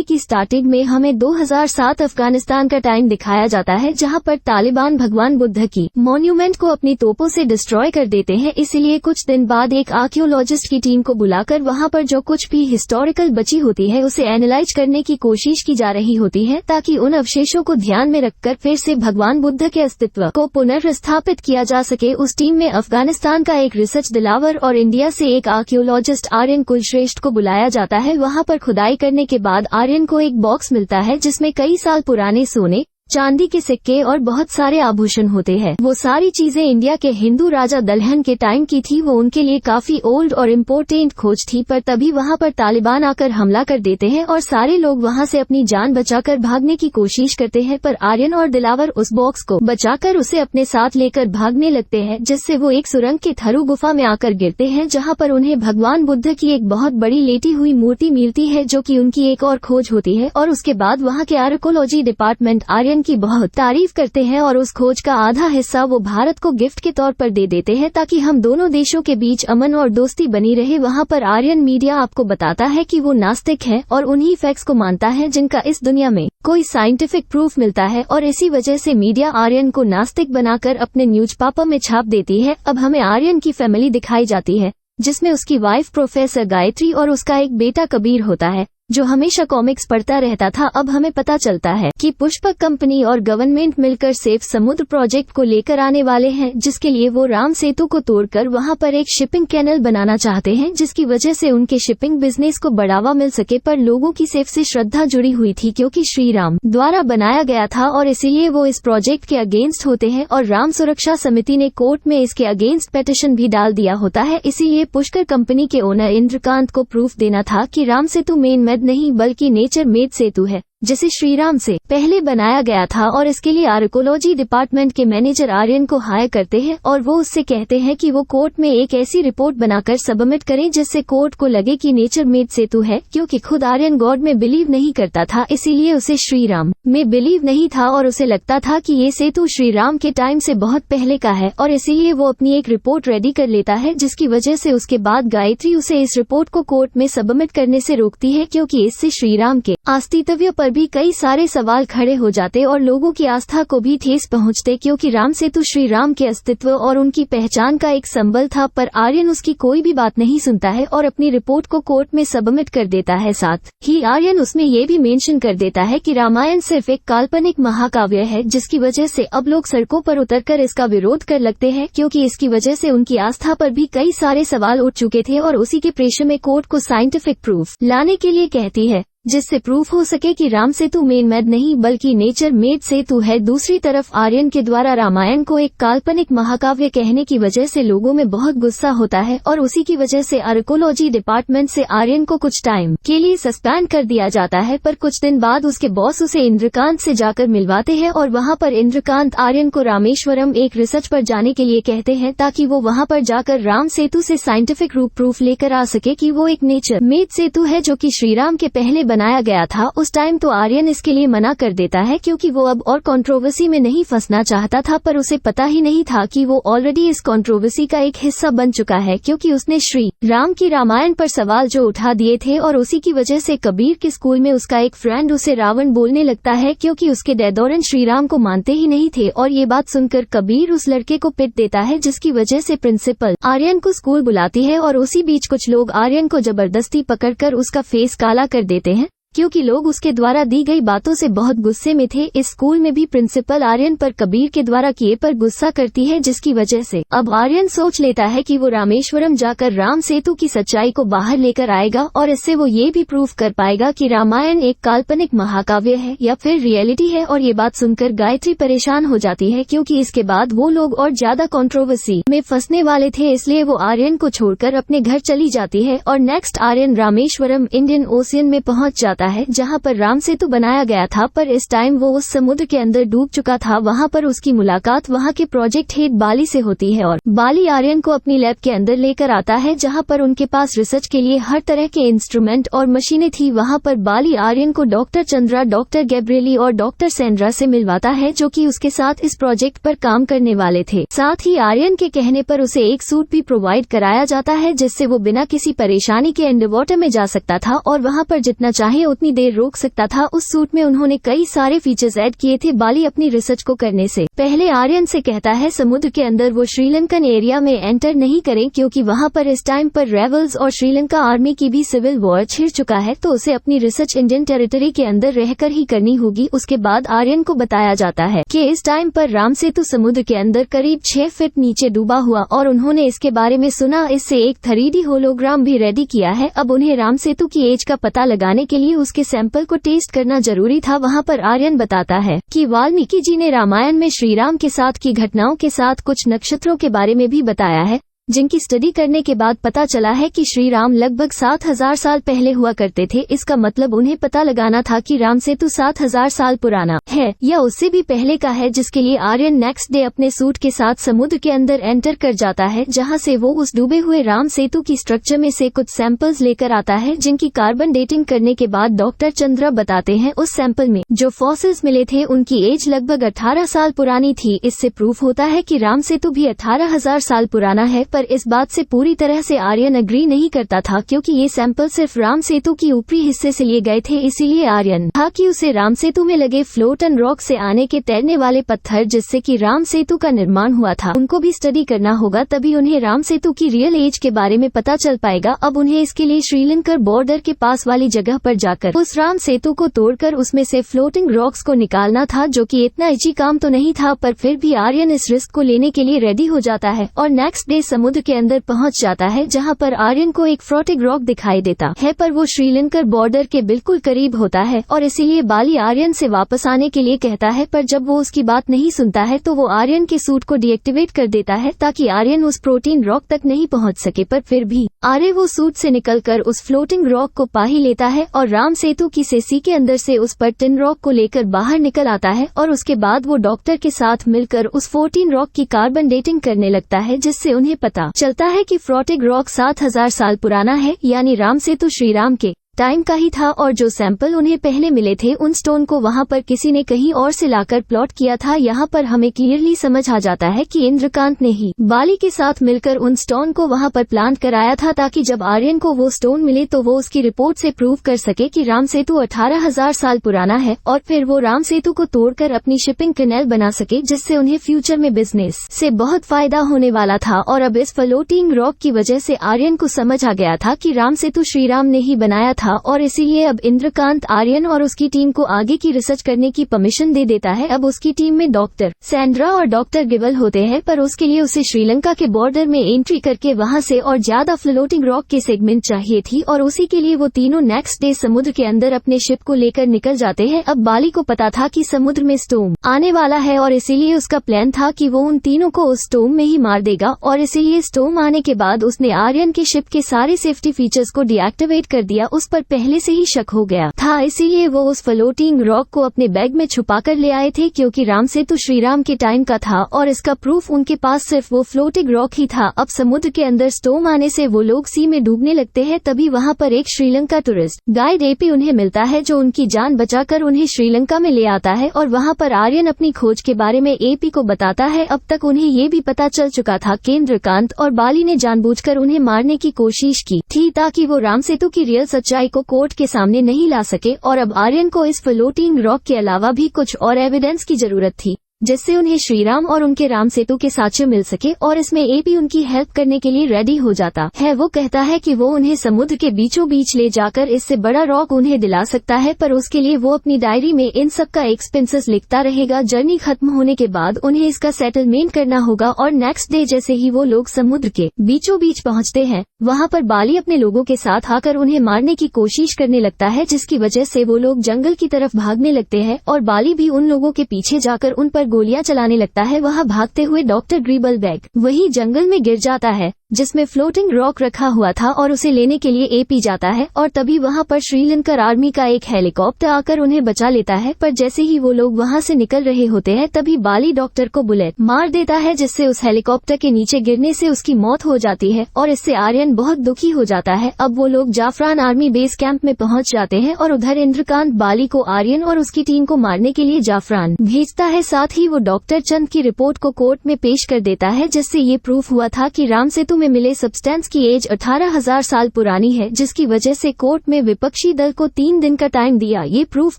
Movie की starting में हमें 2007 अफगानिस्तान का टाइम दिखाया जाता है, जहां पर तालिबान भगवान बुद्ध की मॉन्यूमेंट को अपनी तोपों से डिस्ट्रॉय कर देते हैं। इसलिए कुछ दिन बाद एक आर्कियोलॉजिस्ट की टीम को बुलाकर वहां पर जो कुछ भी हिस्टोरिकल बची होती है उसे एनालाइज करने की कोशिश की जा रही होती है, ताकि उन अवशेषों को ध्यान में रखकर फिर से भगवान बुद्ध के अस्तित्व को पुनर्स्थापित किया जा सके। उस टीम में अफगानिस्तान का एक रिसर्च दिलावर और इंडिया से एक आर्कियोलॉजिस्ट आर्यन कुलश्रेष्ठ को बुलाया जाता है। वहां पर खुदाई करने के बाद आर्यन को एक बॉक्स मिलता है जिसमें कई साल पुराने सोने, चांदी के सिक्के और बहुत सारे आभूषण होते हैं। वो सारी चीजें इंडिया के हिंदू राजा दलहन के टाइम की थी। वो उनके लिए काफी ओल्ड और इम्पोर्टेंट खोज थी, पर तभी वहां पर तालिबान आकर हमला कर देते हैं और सारे लोग वहां से अपनी जान बचाकर भागने की कोशिश करते हैं। पर आर्यन और दिलावर उस बॉक्स को बचाकर उसे अपने साथ लेकर भागने लगते हैं, जिससे वो एक सुरंग के थरू गुफा में आकर गिरते हैं, जहाँ पर उन्हें भगवान बुद्ध की एक बहुत बड़ी लेटी हुई मूर्ति मिलती है, जो कि उनकी एक और खोज होती है। और उसके बाद वहाँ के आर्कियोलॉजी डिपार्टमेंट आर्यन की बहुत तारीफ करते हैं और उस खोज का आधा हिस्सा वो भारत को गिफ्ट के तौर पर दे देते हैं, ताकि हम दोनों देशों के बीच अमन और दोस्ती बनी रहे। वहाँ पर आर्यन मीडिया आपको बताता है कि वो नास्तिक है और उन्हीं फैक्ट्स को मानता है जिनका इस दुनिया में कोई साइंटिफिक प्रूफ मिलता है, और इसी वजह से मीडिया आर्यन को नास्तिक बनाकर अपने न्यूज़पेपर में छाप देती है। अब हमें आर्यन की फैमिली दिखाई जाती है, जिसमें उसकी वाइफ प्रोफेसर गायत्री और उसका एक बेटा कबीर होता है, जो हमेशा कॉमिक्स पढ़ता रहता था। अब हमें पता चलता है कि पुष्पक कंपनी और गवर्नमेंट मिलकर सेफ समुद्र प्रोजेक्ट को लेकर आने वाले हैं, जिसके लिए वो राम सेतु को तोड़कर वहां पर एक शिपिंग कैनल बनाना चाहते हैं, जिसकी वजह से उनके शिपिंग बिजनेस को बढ़ावा मिल सके। पर लोगों की सेफ से श्रद्धा जुड़ी हुई थी, क्योंकि श्री राम द्वारा बनाया गया था, और इसीलिए वो इस प्रोजेक्ट के अगेंस्ट होते हैं। और राम सुरक्षा समिति ने कोर्ट में इसके अगेंस्ट पेटिशन भी डाल दिया होता है। इसीलिए पुष्कर कंपनी के ओनर इंद्रकांत को प्रूफ देना था कि राम सेतु मेन नहीं बल्कि नेचर मेड सेतु है, जिसे श्रीराम से पहले बनाया गया था। और इसके लिए आर्कियोलॉजी डिपार्टमेंट के मैनेजर आर्यन को हायर करते हैं और वो उससे कहते हैं कि वो कोर्ट में एक ऐसी रिपोर्ट बनाकर सबमिट करें जिससे कोर्ट को लगे कि नेचर मेड सेतु है, क्योंकि खुद आर्यन गॉड में बिलीव नहीं करता था, इसीलिए उसे श्रीराम में बिलीव नहीं था और उसे लगता था कि ये सेतु श्रीराम के टाइम से बहुत पहले का है, और इसीलिए वो अपनी एक रिपोर्ट रेडी कर लेता है, जिसकी वजह से उसके बाद गायत्री उसे इस रिपोर्ट को कोर्ट में सबमिट करने से रोकती है, क्योंकि इससे श्रीराम के अस्तित्व पर भी कई सारे सवाल खड़े हो जाते और लोगों की आस्था को भी ठेस पहुंचते, क्योंकि राम सेतु श्री राम के अस्तित्व और उनकी पहचान का एक संबल था। पर आर्यन उसकी कोई भी बात नहीं सुनता है और अपनी रिपोर्ट को कोर्ट में सबमिट कर देता है। साथ ही आर्यन उसमें ये भी मेंशन कर देता है कि रामायण सिर्फ एक काल्पनिक महाकाव्य है, जिसकी वजह से अब लोग सड़कों पर उतरकर इसका विरोध कर लगते हैं, क्योंकि इसकी वजह से उनकी आस्था पर भी कई सारे सवाल उठ चुके थे। और उसी के प्रेशर में कोर्ट को साइंटिफिक प्रूफ लाने के लिए कहती है, जिससे प्रूफ हो सके कि राम सेतु मेन मेड नहीं बल्कि नेचर मेड सेतु है। दूसरी तरफ आर्यन के द्वारा रामायण को एक काल्पनिक महाकाव्य कहने की वजह से लोगों में बहुत गुस्सा होता है, और उसी की वजह से आर्कियोलॉजी डिपार्टमेंट से आर्यन को कुछ टाइम के लिए सस्पेंड कर दिया जाता है। पर कुछ दिन बाद उसके बॉस उसे इंद्रकांत से जाकर मिलवाते हैं, और वहां पर इंद्रकांत आर्यन को रामेश्वरम एक रिसर्च पर जाने के लिए कहते हैं, ताकि वो वहां पर जाकर राम सेतु से साइंटिफिक रूप प्रूफ लेकर आ सके कि वो एक नेचर मेड सेतु है, जो कि श्रीराम के पहले बनाया गया था। उस टाइम तो आर्यन इसके लिए मना कर देता है, क्योंकि वो अब और कंट्रोवर्सी में नहीं फंसना चाहता था, पर उसे पता ही नहीं था कि वो ऑलरेडी इस कंट्रोवर्सी का एक हिस्सा बन चुका है, क्योंकि उसने श्री राम की रामायण पर सवाल जो उठा दिए थे। और उसी की वजह से कबीर के स्कूल में उसका एक फ्रेंड उसे रावण बोलने लगता है, क्योंकि उसके डैडोरन श्री राम को मानते ही नहीं थे। और ये बात सुनकर कबीर उस लड़के को पिट देता है, जिसकी वजह से प्रिंसिपल आर्यन को स्कूल बुलाती है। और उसी बीच कुछ लोग आर्यन को जबरदस्ती पकड़कर उसका फेस काला कर देते हैं, क्योंकि लोग उसके द्वारा दी गई बातों से बहुत गुस्से में थे। इस स्कूल में भी प्रिंसिपल आर्यन पर कबीर के द्वारा किए पर गुस्सा करती है, जिसकी वजह से अब आर्यन सोच लेता है कि वो रामेश्वरम जाकर राम सेतु की सच्चाई को बाहर लेकर आएगा, और इससे वो ये भी प्रूफ कर पाएगा कि रामायण एक काल्पनिक महाकाव्य है या फिर रियलिटी है। और ये बात सुनकर गायत्री परेशान हो जाती है, क्योंकि इसके बाद वो लोग और ज्यादा कंट्रोवर्सी में फंसने वाले थे, इसलिए वो आर्यन को छोड़कर अपने घर चली जाती है। और next Aryan Rameswaram Indian Ocean में पहुंच जाता है, जहां पर राम सेतु बनाया गया था, पर इस टाइम वो उस समुद्र के अंदर डूब चुका था। वहां पर उसकी मुलाकात वहां के प्रोजेक्ट हेड बाली से होती है, और बाली आर्यन को अपनी लैब के अंदर लेकर आता है, जहां पर उनके पास रिसर्च के लिए हर तरह के इंस्ट्रूमेंट और मशीनें थी। वहां पर बाली आर्यन को डॉक्टर चंद्रा, डॉक्टर गैब्रियली और डॉक्टर सेंड्रा से मिलवाता है, जो कि उसके साथ इस प्रोजेक्ट पर काम करने वाले थे। साथ ही आर्यन के कहने पर उसे एक सूट भी प्रोवाइड कराया जाता है, जिससे वो बिना किसी परेशानी के अंडरवाटर में जा सकता था और वहां पर जितना चाहे उतनी देर रोक सकता था। उस सूट में उन्होंने कई सारे फीचर्स ऐड किए थे बाली अपनी रिसर्च को करने से पहले। आर्यन से कहता है समुद्र के अंदर वो श्रीलंकन एरिया में एंटर नहीं करें क्योंकि वहाँ पर इस टाइम पर रेबल्स और श्रीलंका आर्मी की भी सिविल वॉर छिड़ चुका है, तो उसे अपनी रिसर्च इंडियन टेरिटरी के अंदर रहकर ही करनी होगी। उसके बाद आर्यन को बताया जाता है कि इस टाइम पर राम सेतु समुद्र के अंदर करीब 6 फीट नीचे डूबा हुआ और उन्होंने इसके बारे में सुना। इससे एक 3D होलोग्राम भी रेडी किया है। अब उन्हें राम सेतु की एज का पता लगाने के लिए उसके सैंपल को टेस्ट करना जरूरी था। वहाँ पर आर्यन बताता है कि वाल्मीकि जी ने रामायण में श्री राम के साथ की घटनाओं के साथ कुछ नक्षत्रों के बारे में भी बताया है, जिनकी स्टडी करने के बाद पता चला है कि श्री राम लगभग 7000 साल पहले हुआ करते थे। इसका मतलब उन्हें पता लगाना था कि राम सेतु 7000 साल पुराना है या उससे भी पहले का है, जिसके लिए आर्यन नेक्स्ट डे अपने सूट के साथ समुद्र के अंदर एंटर कर जाता है, जहां से वो उस डूबे हुए राम सेतु की स्ट्रक्चर में से कुछ सैंपल्स लेकर आता है, जिनकी कार्बन डेटिंग करने के बाद डॉक्टर चंद्रा बताते हैं उस सैंपल में जो फॉसिल्स मिले थे उनकी एज लगभग 18 साल पुरानी थी। इससे प्रूफ होता है कि राम सेतु भी 18,000 साल पुराना है। पर इस बात से पूरी तरह से आर्यन अग्री नहीं करता था क्योंकि ये सैंपल सिर्फ राम सेतु की ऊपरी हिस्से से लिए गए थे। इसीलिए आर्यन था कि उसे राम सेतु में लगे फ्लोट एंड रॉक से आने के तैरने वाले पत्थर जिससे कि राम सेतु का निर्माण हुआ था उनको भी स्टडी करना होगा, तभी उन्हें राम सेतु की रियल एज के बारे में पता चल पाएगा। अब उन्हें इसके लिए श्रीलंका बॉर्डर के पास वाली जगह पर जाकर उस राम सेतु को तोड़कर उसमें से फ्लोटिंग रॉक्स को निकालना था, जो कि इतना इजी काम तो नहीं था, पर फिर भी आर्यन इस रिस्क को लेने के लिए रेडी हो जाता है और नेक्स्ट डे समुद्र के अंदर पहुंच जाता है, जहां पर आर्यन को एक फ्लोटिंग रॉक दिखाई देता है, पर वो श्रीलंका बॉर्डर के बिल्कुल करीब होता है और इसीलिए बाली आर्यन से वापस आने के लिए कहता है। पर जब वो उसकी बात नहीं सुनता है तो वो आर्यन के सूट को डीएक्टिवेट कर देता है ताकि आर्यन उस प्रोटीन रॉक तक नहीं पहुंच सके। पर फिर भी आर्यन वो सूट से निकलकर उस फ्लोटिंग रॉक को पा ही लेता है और राम सेतु की सेसी के अंदर से उस पर टिन रॉक को लेकर बाहर निकल आता है और उसके बाद वो डॉक्टर के साथ मिलकर उस 14 रॉक की कार्बन डेटिंग करने लगता है, जिससे उन्हें पता चलता है कि फ्लोटिंग रॉक 7000 साल पुराना है, यानी राम सेतु श्रीराम के टाइम का ही था और जो सैंपल उन्हें पहले मिले थे उन स्टोन को वहां पर किसी ने कहीं और से लाकर प्लॉट किया था। यहाँ पर हमें क्लियरली समझ आ जाता है कि इंद्रकांत ने ही बाली के साथ मिलकर उन स्टोन को वहां पर प्लांट कराया था ताकि जब आर्यन को वो स्टोन मिले तो वो उसकी रिपोर्ट से प्रूव कर सके कि राम सेतु 18,000 साल पुराना है और फिर वो राम सेतु को तोड़कर अपनी शिपिंग कैनाल बना सके, जिससे उन्हें फ्यूचर में बिजनेस से बहुत फायदा होने वाला था। और अब इस फ्लोटिंग रॉक की वजह से आर्यन को समझ आ गया था कि राम सेतु श्रीराम ने ही बनाया था और इसीलिए अब इंद्रकांत आर्यन और उसकी टीम को आगे की रिसर्च करने की परमिशन दे देता है। अब उसकी टीम में डॉक्टर सैंड्रा और डॉक्टर गिबल होते हैं, पर उसके लिए उसे श्रीलंका के बॉर्डर में एंट्री करके वहां से और ज्यादा फ्लोटिंग रॉक के सेगमेंट चाहिए थी और उसी के लिए वो तीनों नेक्स्ट डे समुद्र के अंदर अपने शिप को लेकर निकल जाते हैं। अब बाली को पता था कि समुद्र में स्टॉर्म आने वाला है और इसीलिए उसका प्लान था कि वो उन तीनों को उस स्टॉर्म में ही मार देगा और इसीलिए स्टॉर्म आने के बाद उसने आर्यन के शिप के सारे सेफ्टी फीचर्स को डीएक्टिवेट कर दिया। उस पर पहले से ही शक हो गया था, इसीलिए वो उस फ्लोटिंग रॉक को अपने बैग में छुपा कर ले आए थे क्योंकि राम सेतु श्रीराम के टाइम का था और इसका प्रूफ उनके पास सिर्फ वो फ्लोटिंग रॉक ही था। अब समुद्र के अंदर स्टॉर्म आने से वो लोग सी में डूबने लगते हैं, तभी वहाँ पर एक श्रीलंका टूरिस्ट गाइड एपी उन्हें मिलता है जो उनकी जान बचाकर उन्हें श्रीलंका में ले आता है और वहाँ पर आर्यन अपनी खोज के बारे में एपी को बताता है। अब तक उन्हें ये भी पता चल चुका था कि इंद्रकांत और बाली ने जानबूझकर उन्हें मारने की कोशिश की थी ताकि वो राम सेतु की रियल सच्चाई को कोर्ट के सामने नहीं ला सके और अब आर्यन को इस फ्लोटिंग रॉक के अलावा भी कुछ और एविडेंस की जरूरत थी जिससे उन्हें श्रीराम और उनके राम सेतु के साक्ष्य मिल सके और इसमें एपी उनकी हेल्प करने के लिए रेडी हो जाता है। वो कहता है कि वो उन्हें समुद्र के बीचों बीच ले जाकर इससे बड़ा रॉक उन्हें दिला सकता है, पर उसके लिए वो अपनी डायरी में इन सब का एक्सपेंसेस लिखता रहेगा। जर्नी खत्म होने के बाद उन्हें इसका सेटलमेंट करना होगा और नेक्स्ट डे जैसे ही वो लोग समुद्र के बीचों बीच पहुँचते हैं वहाँ पर बाली अपने लोगों के साथ आकर उन्हें मारने की कोशिश करने लगता है, जिसकी वजह से वो लोग जंगल की तरफ भागने लगते हैं और बाली भी उन लोगों के पीछे जाकर उन पर गोलियां चलाने लगता है। वहां भागते हुए डॉक्टर ग्रीबल बैग वही जंगल में गिर जाता है जिसमें फ्लोटिंग रॉक रखा हुआ था और उसे लेने के लिए एपी जाता है और तभी वहां पर श्रीलंका आर्मी का एक हेलीकॉप्टर आकर उन्हें बचा लेता है। पर जैसे ही वो लोग वहां से निकल रहे होते हैं तभी बाली डॉक्टर को बुलेट मार देता है, जिससे उस हेलीकॉप्टर के नीचे गिरने से उसकी मौत हो जाती है और इससे आर्यन बहुत दुखी हो जाता है। अब वो लोग जाफरान आर्मी बेस कैंप में पहुंच जाते हैं और उधर इंद्रकांत बाली को आर्यन और उसकी टीम को मारने के लिए जाफरान भेजता है। साथ ही ही वो डॉक्टर चंद की रिपोर्ट को कोर्ट में पेश कर देता है, जिससे ये प्रूफ हुआ था कि राम सेतु में मिले सब्सटेंस की एज 18,000 साल पुरानी है, जिसकी वजह से कोर्ट में विपक्षी दल को 3 दिन का टाइम दिया ये प्रूफ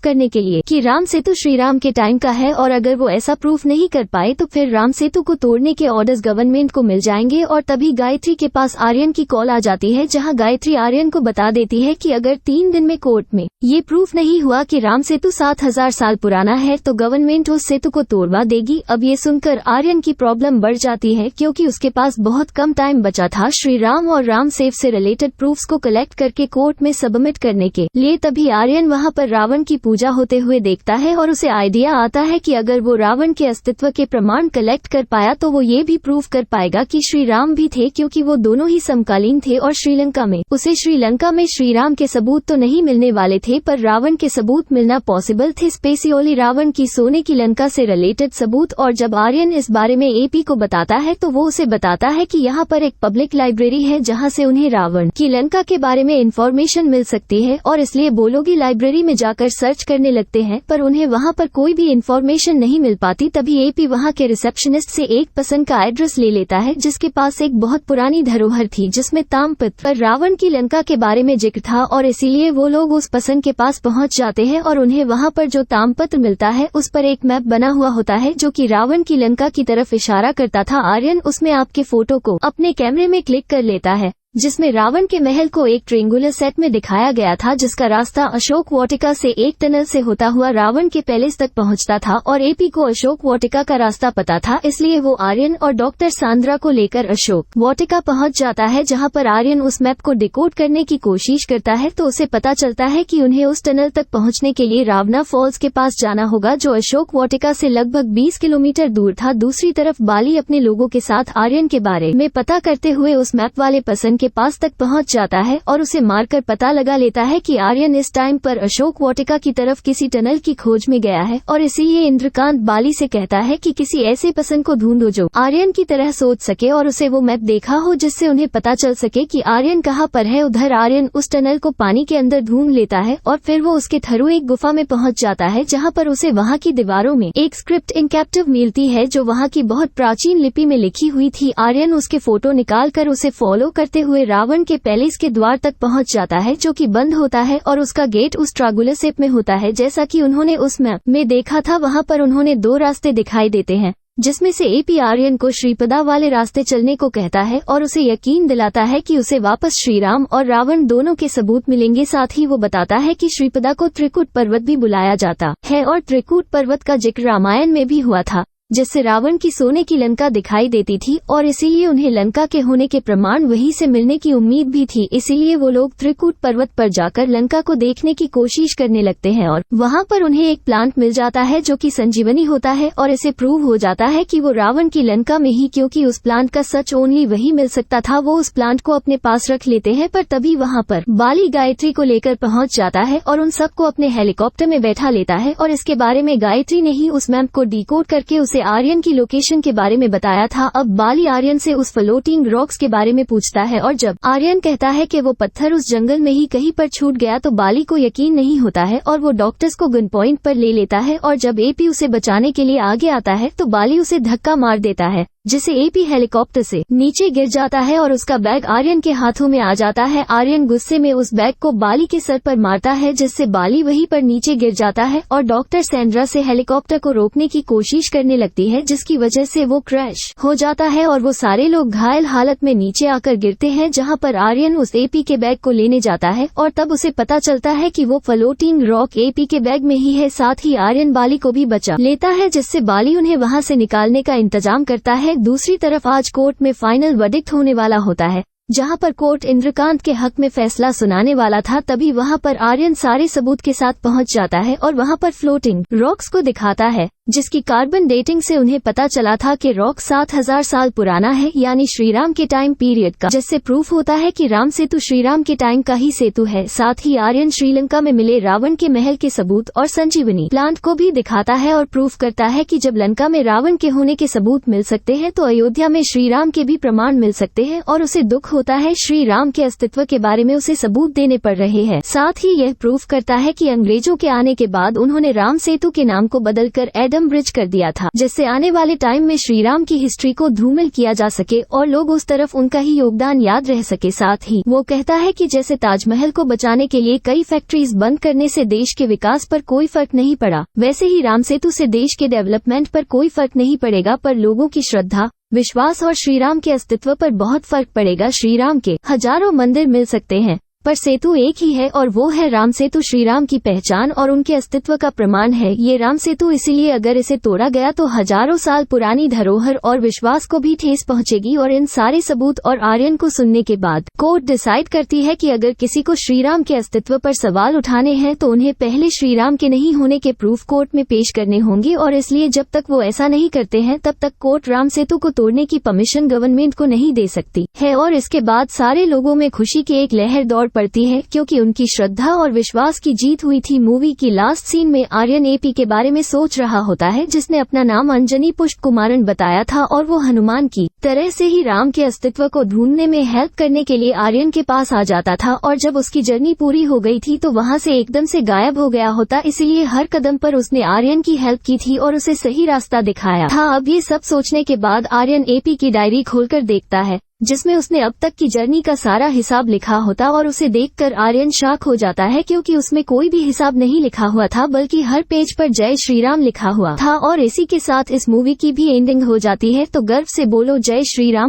करने के लिए कि राम सेतु श्री राम के टाइम का है, और अगर वो ऐसा प्रूफ नहीं कर पाए तो फिर राम सेतु को तोड़ने के ऑर्डर्स गवर्नमेंट को मिल जाएंगे। और तभी गायत्री के पास आर्यन की कॉल आ जाती है, जहां गायत्री आर्यन को बता देती है कि अगर 3 दिन में कोर्ट में ये प्रूफ नहीं हुआ कि राम सेतु 7,000 साल पुराना है तो गवर्नमेंट उस सेतु को तोड़वा देगी। अब ये सुनकर आर्यन की प्रॉब्लम बढ़ जाती है, क्योंकि उसके पास बहुत कम टाइम बचा था श्री राम और राम सेफ से रिलेटेड प्रूफ्स को कलेक्ट करके कोर्ट में सबमिट करने के लिए। तभी आर्यन वहां पर रावण की पूजा होते हुए देखता है और उसे आइडिया आता है कि अगर वो रावण के अस्तित्व के प्रमाण कलेक्ट कर पाया तो वो ये भी प्रूव कर पाएगा कि श्री राम भी थे, क्योंकि वो दोनों ही समकालीन थे। और श्रीलंका में उसे श्रीलंका में श्री राम के सबूत तो नहीं मिलने वाले थे, पर रावण के सबूत मिलना पॉसिबल थे, स्पेसियोली रावण की सोने की लंका से रिलेटेड सबूत। और जब आर्यन इस बारे में एपी को बताता है तो वो उसे बताता है कि यहाँ पर एक पब्लिक लाइब्रेरी है जहाँ से उन्हें रावण की लंका के बारे में इंफॉर्मेशन मिल सकती है, और इसलिए वो लोग लाइब्रेरी में जाकर सर्च करने लगते हैं, पर उन्हें वहाँ पर कोई भी इंफॉर्मेशन नहीं मिल पाती। तभी एपी वहाँ के रिसेप्शनिस्ट से एक पर्सन का एड्रेस ले लेता है, जिसके पास एक बहुत पुरानी धरोहर थी जिसमें ताम्रपत्र पर रावण की लंका के बारे में जिक्र था, और इसीलिए वो लोग उस पर्सन के पास पहुँच जाते हैं और उन्हें वहाँ पर जो ताम्रपत्र मिलता है उस पर एक मैप बना हुआ होता है जो कि रावण की लंका की तरफ इशारा करता था। आर्यन उसमें आपके फोटो को अपने कैमरे में क्लिक कर लेता है, जिसमें रावण के महल को एक ट्रेंगुलर सेट में दिखाया गया था, जिसका रास्ता अशोक वाटिका से एक टनल से होता हुआ रावण के पैलेस तक पहुंचता था। और एपी को अशोक वाटिका का रास्ता पता था, इसलिए वो आर्यन और डॉक्टर सांद्रा को लेकर अशोक वाटिका पहुंच जाता है, जहां पर आर्यन उस मैप को डिकोड करने की कोशिश करता है तो उसे पता चलता है कि उन्हें उस टनल तक पहुंचने के लिए रावना फॉल्स के पास जाना होगा, जो अशोक वाटिका से लगभग 20 किलोमीटर दूर था। दूसरी तरफ बाली अपने लोगों के साथ आर्यन के बारे में पता करते हुए उस मैप वाले पर्सन के पास तक पहुंच जाता है और उसे मारकर पता लगा लेता है कि आर्यन इस टाइम पर अशोक वाटिका की तरफ किसी टनल की खोज में गया है, और इसीलिए इंद्रकांत बाली से कहता है कि किसी ऐसे पर्सन को ढूंढो जो आर्यन की तरह सोच सके और उसे वो मैप देखा हो, जिससे उन्हें पता चल सके कि आर्यन कहाँ पर है। उधर आर्यन उस टनल को पानी के अंदर ढूंढ लेता है और फिर वो उसके थ्रू एक गुफा में पहुंच जाता है, जहाँ पर उसे वहाँ की दीवारों में एक स्क्रिप्ट इनकैप्टिव मिलती है जो वहाँ की बहुत प्राचीन लिपि में लिखी हुई थी। आर्यन उसके फोटो निकालकर उसे फॉलो करते हुए रावण के पैलेस के द्वार तक पहुंच जाता है, जो कि बंद होता है और उसका गेट उस ट्रायंगुलर शेप में होता है जैसा कि उन्होंने उस मैप में देखा था। वहां पर उन्होंने 2 रास्ते दिखाई देते हैं, जिसमें से एपी आर्यन को श्रीपदा वाले रास्ते चलने को कहता है और उसे यकीन दिलाता है कि उसे वापस श्रीराम और रावण दोनों के सबूत मिलेंगे। साथ ही वो बताता है कि श्रीपदा को त्रिकूट पर्वत भी बुलाया जाता है और त्रिकूट पर्वत का जिक्र रामायण में भी हुआ था, जिससे रावण की सोने की लंका दिखाई देती थी, और इसीलिए उन्हें लंका के होने के प्रमाण वहीं से मिलने की उम्मीद भी थी। इसीलिए वो लोग त्रिकूट पर्वत पर जाकर लंका को देखने की कोशिश करने लगते हैं और वहां पर उन्हें एक प्लांट मिल जाता है जो कि संजीवनी होता है, और इसे प्रूव हो जाता है कि वो रावण की लंका में ही, क्योंकि उस प्लांट का सच ओनली वही मिल सकता था। वो उस प्लांट को अपने पास रख लेते हैं, पर तभी वहाँ पर बाली गायत्री को लेकर पहुँच जाता है और उन सबको अपने हेलीकॉप्टर में बैठा लेता है, और इसके बारे में गायत्री ने ही उस मैप को डिकोड करके उसे आर्यन की लोकेशन के बारे में बताया था। अब बाली आर्यन से उस फ्लोटिंग रॉक्स के बारे में पूछता है, और जब आर्यन कहता है कि वो पत्थर उस जंगल में ही कहीं पर छूट गया तो बाली को यकीन नहीं होता है और वो डॉक्टर्स को गन पॉइंट पर ले लेता है, और जब एपी उसे बचाने के लिए आगे आता है तो बाली उसे धक्का मार देता है, जिसे एपी हेलीकॉप्टर से नीचे गिर जाता है और उसका बैग आर्यन के हाथों में आ जाता है। आर्यन गुस्से में उस बैग को बाली के सर पर मारता है, जिससे बाली वहीं पर नीचे गिर जाता है और डॉक्टर सैंड्रा से हेलीकॉप्टर को रोकने की कोशिश करने लगती है, जिसकी वजह से वो क्रैश हो जाता है और वो सारे लोग घायल हालत में नीचे आकर गिरते हैं, जहां पर आर्यन उस एपी के बैग को लेने जाता है और तब उसे पता चलता है कि वो फ्लोटिंग रॉक एपी के बैग में ही है। साथ ही आर्यन बाली को भी बचा लेता है, जिससे बाली उन्हें वहां से निकालने का इंतजाम करता है। दूसरी तरफ आज कोर्ट में फाइनल वर्डिक्ट होने वाला होता है, जहां पर कोर्ट इंद्रकांत के हक में फैसला सुनाने वाला था। तभी वहां पर आर्यन सारे सबूत के साथ पहुंच जाता है और वहां पर फ्लोटिंग रॉक्स को दिखाता है, जिसकी कार्बन डेटिंग से उन्हें पता चला था कि रॉक 7000 साल पुराना है, यानी श्रीराम के टाइम पीरियड का, जिससे प्रूफ होता है कि राम सेतु श्रीराम के टाइम का ही सेतु है। साथ ही आर्यन श्रीलंका में मिले रावण के महल के सबूत और संजीवनी प्लांट को भी दिखाता है और प्रूफ करता है कि जब लंका में रावण के होने के सबूत मिल सकते हैं तो अयोध्या में श्रीराम के भी प्रमाण मिल सकते हैं, और उसे दुख होता है श्री राम के अस्तित्व के बारे में उसे सबूत देने पड़ रहे हैं। साथ ही यह प्रूफ करता है कि अंग्रेजों के आने के बाद उन्होंने राम सेतु के नाम को बदलकर फ्रीडम ब्रिज कर दिया था, जिससे आने वाले टाइम में श्री राम की हिस्ट्री को धूमिल किया जा सके और लोग उस तरफ उनका ही योगदान याद रह सके। साथ ही वो कहता है कि जैसे ताजमहल को बचाने के लिए कई फैक्ट्रीज बंद करने से देश के विकास पर कोई फर्क नहीं पड़ा, वैसे ही राम सेतु से देश के डेवलपमेंट पर कोई फर्क नहीं पड़ेगा, पर लोगों की श्रद्धा, विश्वास और श्रीराम के अस्तित्व पर बहुत फर्क पड़ेगा। श्रीराम के हजारों मंदिर मिल सकते हैं, पर सेतु एक ही है और वो है राम सेतु। श्रीराम की पहचान और उनके अस्तित्व का प्रमाण है ये राम सेतु, इसीलिए अगर इसे तोड़ा गया तो हजारों साल पुरानी धरोहर और विश्वास को भी ठेस पहुंचेगी। और इन सारे सबूत और आर्यन को सुनने के बाद कोर्ट डिसाइड करती है कि अगर किसी को श्रीराम के अस्तित्व पर सवाल उठाने हैं तो उन्हें पहले श्रीराम के नहीं होने के प्रूफ कोर्ट में पेश करने होंगे, और इसलिए जब तक वो ऐसा नहीं करते हैं तब तक कोर्ट राम सेतु को तोड़ने की परमिशन गवर्नमेंट को नहीं दे सकती है। और इसके बाद सारे लोगों में खुशी की एक लहर दौड़ पड़ती है, क्योंकि उनकी श्रद्धा और विश्वास की जीत हुई थी। मूवी की लास्ट सीन में आर्यन एपी के बारे में सोच रहा होता है, जिसने अपना नाम अंजनी पुष्प कुमारन बताया था, और वो हनुमान की तरह से ही राम के अस्तित्व को ढूंढने में हेल्प करने के लिए आर्यन के पास आ जाता था, और जब उसकी जर्नी पूरी हो गई थी तो वहाँ से एकदम से गायब हो गया होता। इसीलिए हर कदम पर उसने आर्यन की हेल्प की थी और उसे सही रास्ता दिखाया था। अब ये सब सोचने के बाद आर्यन एपी की डायरी खोलकर देखता है, जिसमें उसने अब तक की जर्नी का सारा हिसाब लिखा होता, और उसे देखकर आर्यन शॉक हो जाता है, क्योंकि उसमें कोई भी हिसाब नहीं लिखा हुआ था, बल्कि हर पेज पर जय श्री राम लिखा हुआ था। और इसी के साथ इस मूवी की भी एंडिंग हो जाती है। तो गर्व से बोलो जय श्री राम।